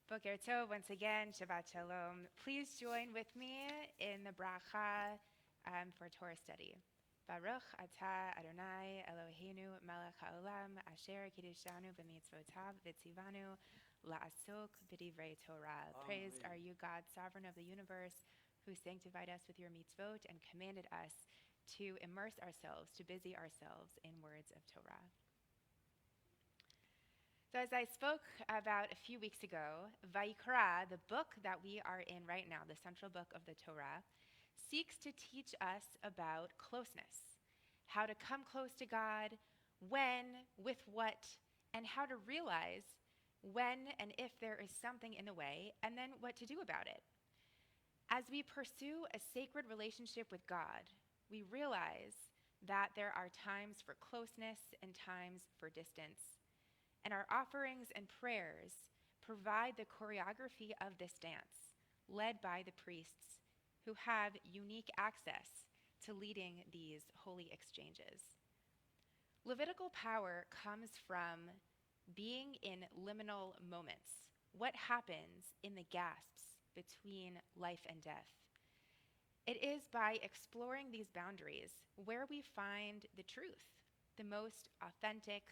Boker Tov, once again, Shabbat Shalom. Please join with me in the bracha for Torah study. Baruch atah Adonai Eloheinu melech haolam asher kiddushanu b'mitzvotav v'tzivanu la'asok b'divrei Torah. Praised are you, God, sovereign of the universe, who sanctified us with your mitzvot and commanded us to immerse ourselves, to busy ourselves in words of Torah. So as I spoke about a few weeks ago, Vayikra, the book that we are in right now, the central book of the Torah, seeks to teach us about closeness, how to come close to God, when, with what, and how to realize when and if there is something in the way, and then what to do about it. As we pursue a sacred relationship with God, we realize that there are times for closeness and times for distance. And our offerings and prayers provide the choreography of this dance, led by the priests who have unique access to leading these holy exchanges. Levitical power comes from being in liminal moments, what happens in the gasps between life and death. It is by exploring these boundaries where we find the truth, the most authentic,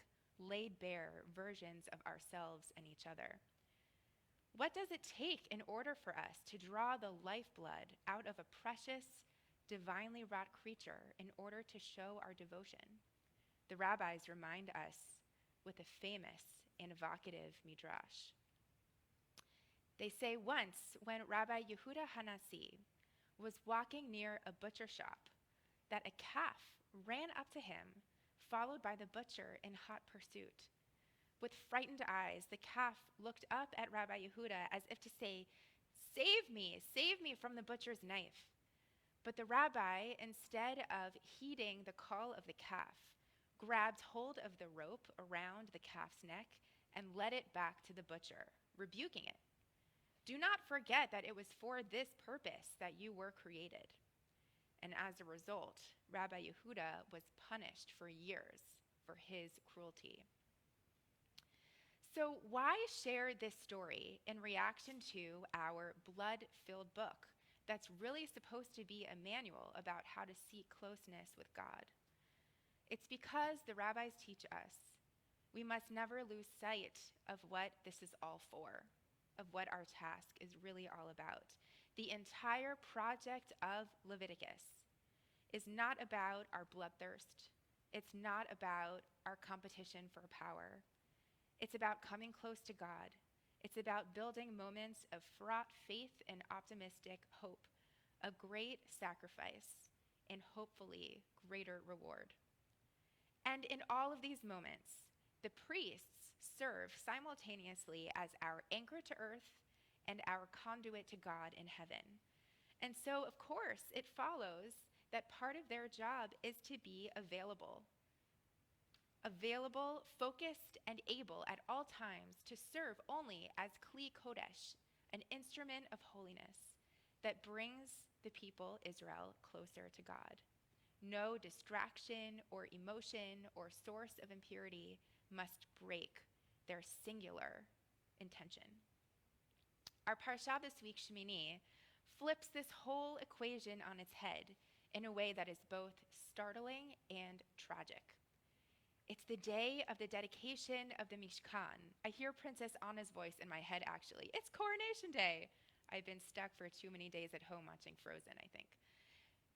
laid bare versions of ourselves and each other. What does it take in order for us to draw the lifeblood out of a precious, divinely wrought creature in order to show our devotion? The rabbis remind us with a famous and evocative midrash. They say once when Rabbi Yehuda Hanasi was walking near a butcher shop that a calf ran up to him, followed by the butcher in hot pursuit. With frightened eyes, the calf looked up at Rabbi Yehuda as if to say, save me from the butcher's knife." But the rabbi, instead of heeding the call of the calf, grabbed hold of the rope around the calf's neck and led it back to the butcher, rebuking it. "Do not forget that it was for this purpose that you were created." And as a result, Rabbi Yehuda was punished for years for his cruelty. So why share this story in reaction to our blood-filled book that's really supposed to be a manual about how to seek closeness with God? It's because the rabbis teach us we must never lose sight of what this is all for, of what our task is really all about. The entire project of Leviticus is not about our bloodthirst. It's not about our competition for power. It's about coming close to God. It's about building moments of fraught faith and optimistic hope, a great sacrifice, and hopefully greater reward. And in all of these moments, the priests serve simultaneously as our anchor to earth and our conduit to God in heaven. And so, of course, it follows that part of their job is to be available, focused, and able at all times to serve only as Kli Kodesh, an instrument of holiness that brings the people Israel closer to God. No distraction or emotion or source of impurity must break their singular intention. Our parsha this week, Shemini, flips this whole equation on its head in a way that is both startling and tragic. It's the day of the dedication of the Mishkan. I hear Princess Anna's voice in my head, actually. It's Coronation Day. I've been stuck for too many days at home watching Frozen, I think.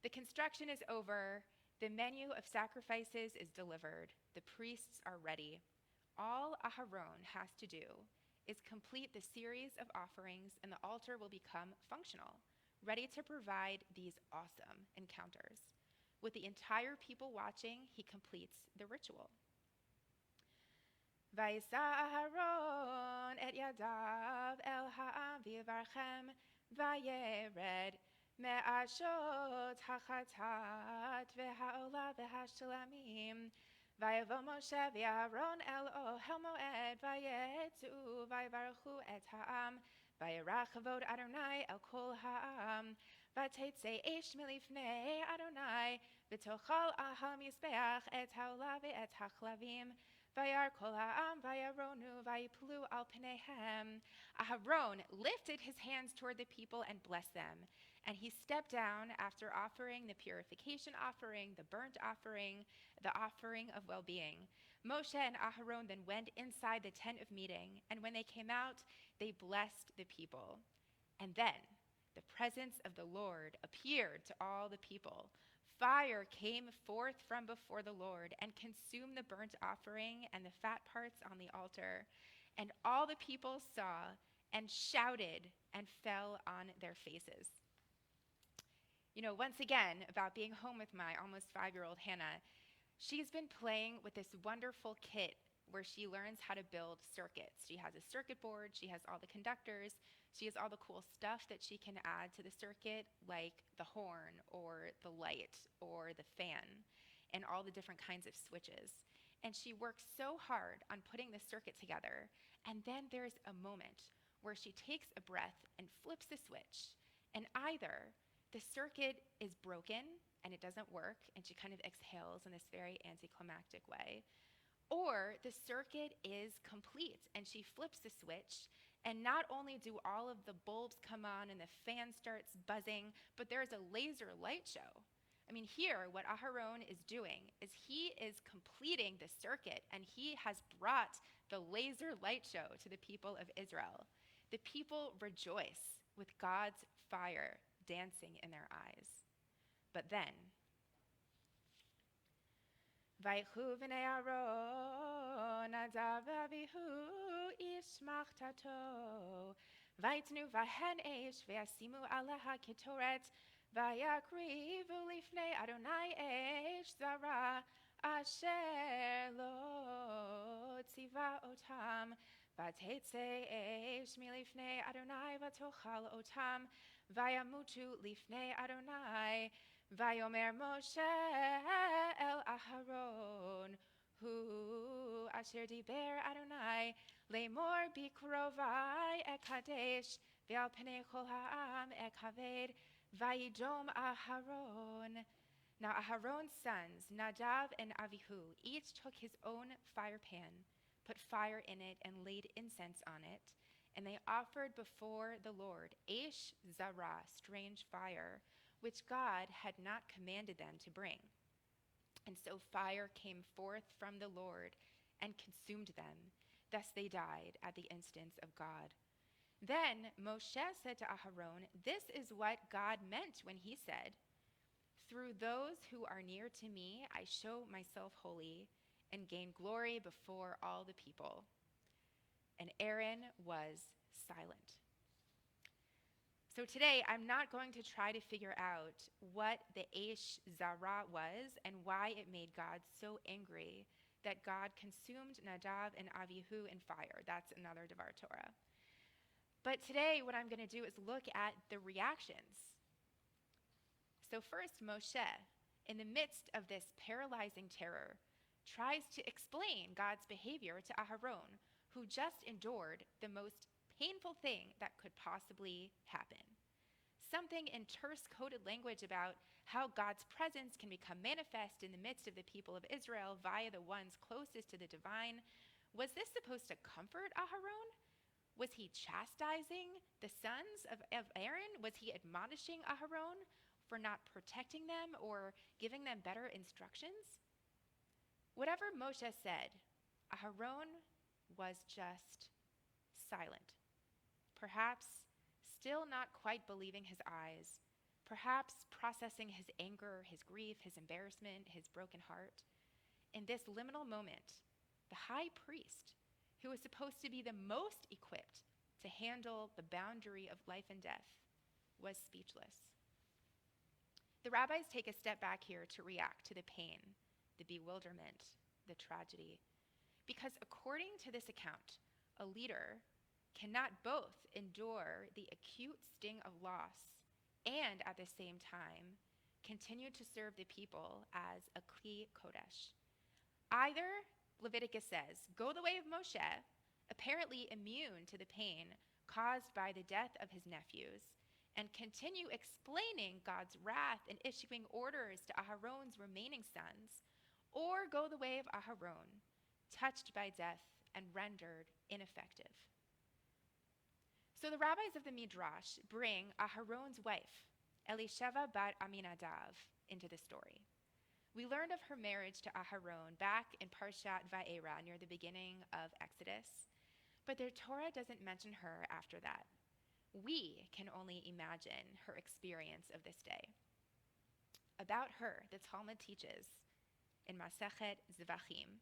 The construction is over. The menu of sacrifices is delivered. The priests are ready. All Aharon has to do is complete the series of offerings, and the altar will become functional, ready to provide these awesome encounters. With the entire people watching, he completes the ritual. Vayisa Aharon et yadav el ha'am v'yivarchem vayered me'ashot hachatat ve'ha'olah ve'hashlamim vayavo Moshe v'Aaron el ohel moed vayetzu vayivarchu et ha'am vayirach kavod Adonai el kol ha'am v'tetzei eish milifnei Adonai v'tochal ahal mizbeach et ha'olah ve'et hachlavim Vayar kol ha'am vayaronu vayiplu al pneihem. Aharon lifted his hands toward the people and blessed them. And he stepped down after offering the purification offering, the burnt offering, the offering of well-being. Moshe and Aharon then went inside the tent of meeting, and when they came out, they blessed the people. And then the presence of the Lord appeared to all the people. Fire came forth from before the Lord and consumed the burnt offering and the fat parts on the altar. And all the people saw and shouted and fell on their faces. Once again, about being home with my almost 5-year-old Hannah, she's been playing with this wonderful kit where she learns how to build circuits. She has a circuit board, she has all the conductors, she has all the cool stuff that she can add to the circuit, like the horn or the light or the fan and all the different kinds of switches. And she works so hard on putting the circuit together, and then there's a moment where she takes a breath and flips the switch, and either the circuit is broken and it doesn't work, and she kind of exhales in this very anticlimactic way, or the circuit is complete and she flips the switch, and not only do all of the bulbs come on and the fan starts buzzing, but there's a laser light show. I mean, here, what Aharon is doing is he is completing the circuit, and he has brought the laser light show to the people of Israel. The people rejoice with God's fire dancing in their eyes. But then, Vaychu v'nei Aaron Nadav v'Avihu ish machtato Vaytnu v'hen eish v'yasimu alaha ketoret Vayakrivu lifnei Adonai eish zara asher lo tziva otam Vatetze eish milifnei Adonai vatochal otam Vayamutu lifnei Adonai Vayomer Moshe el Aharon, hu asher diber Adonai, lemor bikrovai ekadesh, ve'al pnei chol ha'am ekaved, vayidom Aharon. Now Aharon's sons, Nadav and Avihu, each took his own fire pan, put fire in it, and laid incense on it, and they offered before the Lord Eish Zara, strange fire, which God had not commanded them to bring. And so fire came forth from the Lord and consumed them. Thus they died at the instance of God. Then Moshe said to Aharon, "This is what God meant when he said, 'Through those who are near to me, I show myself holy and gain glory before all the people.'" And Aaron was silent. So today, I'm not going to try to figure out what the Eish Zara was and why it made God so angry that God consumed Nadav and Avihu in fire. That's another Devar Torah. But today, what I'm going to do is look at the reactions. So first, Moshe, in the midst of this paralyzing terror, tries to explain God's behavior to Aharon, who just endured the most painful thing that could possibly happen. Something in terse coded language about how God's presence can become manifest in the midst of the people of Israel via the ones closest to the divine. Was this supposed to comfort Aharon? Was he chastising the sons of Aaron? Was he admonishing Aharon for not protecting them or giving them better instructions? Whatever Moshe said, Aharon was just silent. Perhaps still not quite believing his eyes, perhaps processing his anger, his grief, his embarrassment, his broken heart. In this liminal moment, the high priest, who was supposed to be the most equipped to handle the boundary of life and death, was speechless. The rabbis take a step back here to react to the pain, the bewilderment, the tragedy, because according to this account, a leader cannot both endure the acute sting of loss and at the same time continue to serve the people as a kli kodesh. Either, Leviticus says, go the way of Moshe, apparently immune to the pain caused by the death of his nephews, and continue explaining God's wrath and issuing orders to Aharon's remaining sons, or go the way of Aharon, touched by death and rendered ineffective. So the rabbis of the Midrash bring Aharon's wife, Elisheva bat Aminadav, into the story. We learned of her marriage to Aharon back in Parshat Va'era, near the beginning of Exodus, but the Torah doesn't mention her after that. We can only imagine her experience of this day. About her, the Talmud teaches in Masechet Zvachim,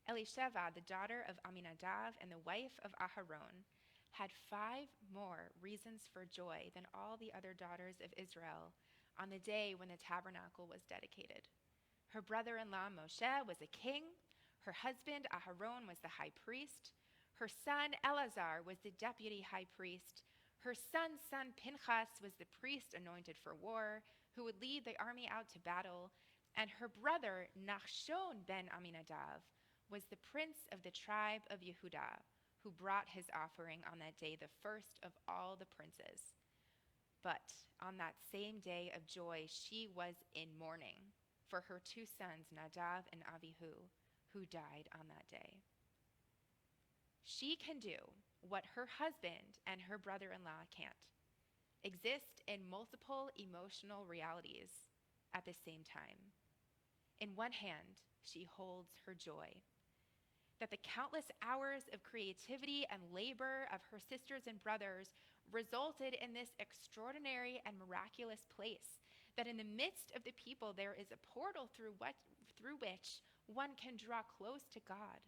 Elisheva, the daughter of Aminadav and the wife of Aharon, had 5 more reasons for joy than all the other daughters of Israel on the day when the tabernacle was dedicated. Her brother-in-law Moshe was a king, her husband Aharon was the high priest, her son Eleazar was the deputy high priest, her son's son Pinchas was the priest anointed for war, who would lead the army out to battle, and her brother Nachshon ben Aminadav was the prince of the tribe of Yehudah, who brought his offering on that day, the first of all the princes. But on that same day of joy, she was in mourning for her 2 sons, Nadav and Avihu, who died on that day. She can do what her husband and her brother-in-law can't: exist in multiple emotional realities at the same time. In one hand, she holds her joy that the countless hours of creativity and labor of her sisters and brothers resulted in this extraordinary and miraculous place, that in the midst of the people there is a portal through which one can draw close to God.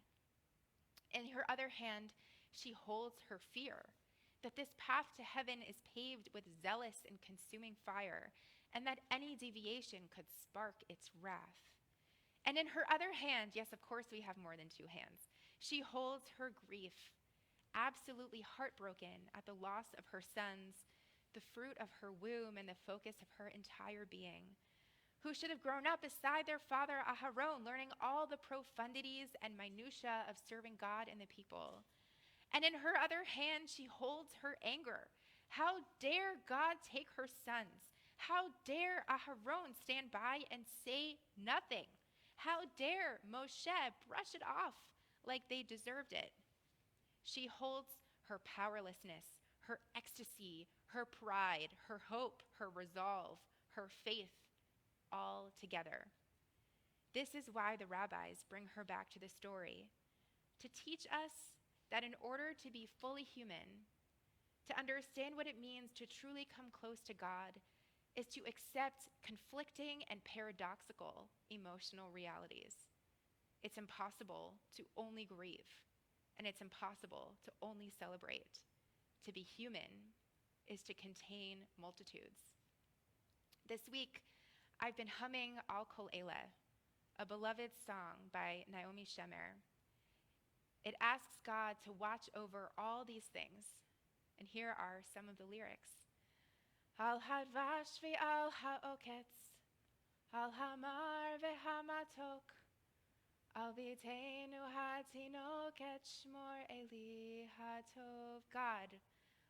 In her other hand, she holds her fear that this path to heaven is paved with zealous and consuming fire, and that any deviation could spark its wrath. And in her other hand, yes, of course we have more than 2 hands, she holds her grief, absolutely heartbroken at the loss of her sons, the fruit of her womb and the focus of her entire being, who should have grown up beside their father Aharon, learning all the profundities and minutiae of serving God and the people. And in her other hand, she holds her anger. How dare God take her sons? How dare Aharon stand by and say nothing? How dare Moshe brush it off like they deserved it? She holds her powerlessness, her ecstasy, her pride, her hope, her resolve, her faith, all together. This is why the rabbis bring her back to the story, to teach us that in order to be fully human, to understand what it means to truly come close to God, is to accept conflicting and paradoxical emotional realities. It's impossible to only grieve, and it's impossible to only celebrate. To be human is to contain multitudes. This week, I've been humming Al Kol Eleh, a beloved song by Naomi Shemer. It asks God to watch over all these things, and here are some of the lyrics. Al hadvash ve'al ha'oketz, al hamar ve'hamatok, al viteinu hatinoket shmor Eli hatov. God,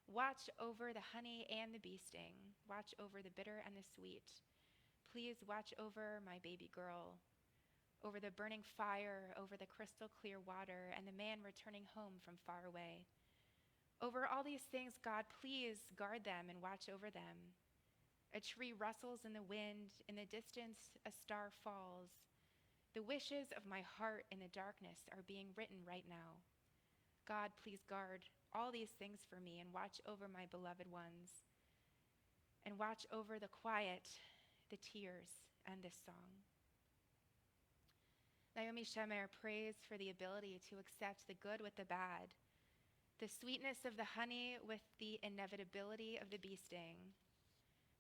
watch over the honey and the bee sting. Watch over the bitter and the sweet. Please watch over my baby girl, over the burning fire, over the crystal clear water, and the man returning home from far away. Over all these things, God, please guard them and watch over them. A tree rustles in the wind. In the distance, a star falls. The wishes of my heart in the darkness are being written right now. God, please guard all these things for me and watch over my beloved ones. And watch over the quiet, the tears, and this song. Naomi Shemer prays for the ability to accept the good with the bad, the sweetness of the honey with the inevitability of the bee sting.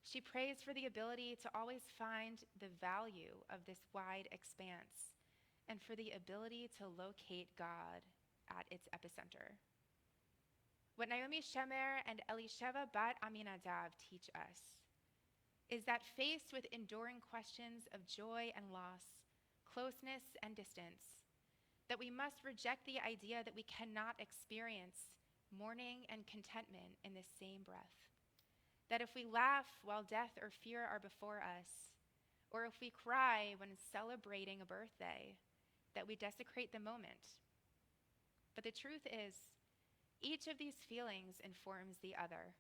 She prays for the ability to always find the value of this wide expanse and for the ability to locate God at its epicenter. What Naomi Shemer and Elisheva bat Aminadav teach us is that faced with enduring questions of joy and loss, closeness and distance, that we must reject the idea that we cannot experience mourning and contentment in the same breath. That if we laugh while death or fear are before us, or if we cry when celebrating a birthday, that we desecrate the moment. But the truth is, each of these feelings informs the other,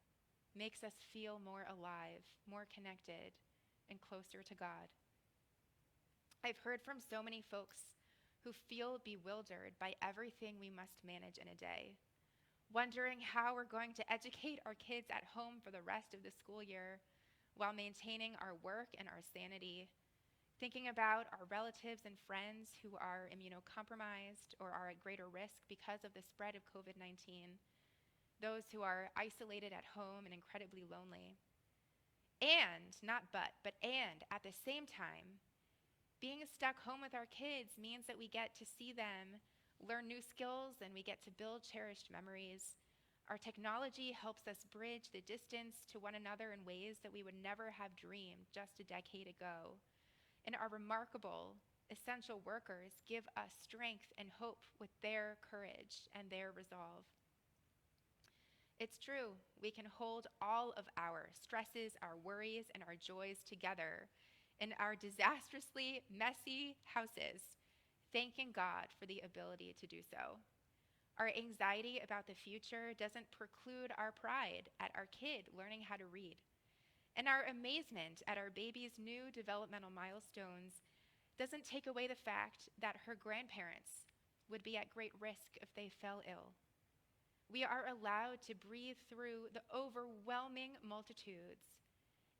makes us feel more alive, more connected, and closer to God. I've heard from so many folks who feel bewildered by everything we must manage in a day, wondering how we're going to educate our kids at home for the rest of the school year while maintaining our work and our sanity, thinking about our relatives and friends who are immunocompromised or are at greater risk because of the spread of COVID-19, those who are isolated at home and incredibly lonely. And, not but at the same time, being stuck home with our kids means that we get to see them learn new skills and we get to build cherished memories. Our technology helps us bridge the distance to one another in ways that we would never have dreamed just a decade ago. And our remarkable, essential workers give us strength and hope with their courage and their resolve. It's true, we can hold all of our stresses, our worries, and our joys together in our disastrously messy houses, thanking God for the ability to do so. Our anxiety about the future doesn't preclude our pride at our kid learning how to read. And our amazement at our baby's new developmental milestones doesn't take away the fact that her grandparents would be at great risk if they fell ill. We are allowed to breathe through the overwhelming multitudes,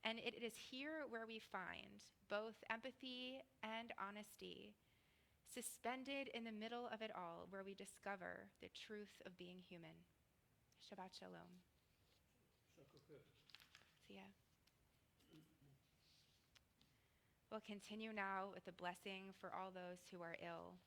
and it is here where we find both empathy and honesty, suspended in the middle of it all, where we discover the truth of being human. Shabbat shalom. See ya. We'll continue now with a blessing for all those who are ill.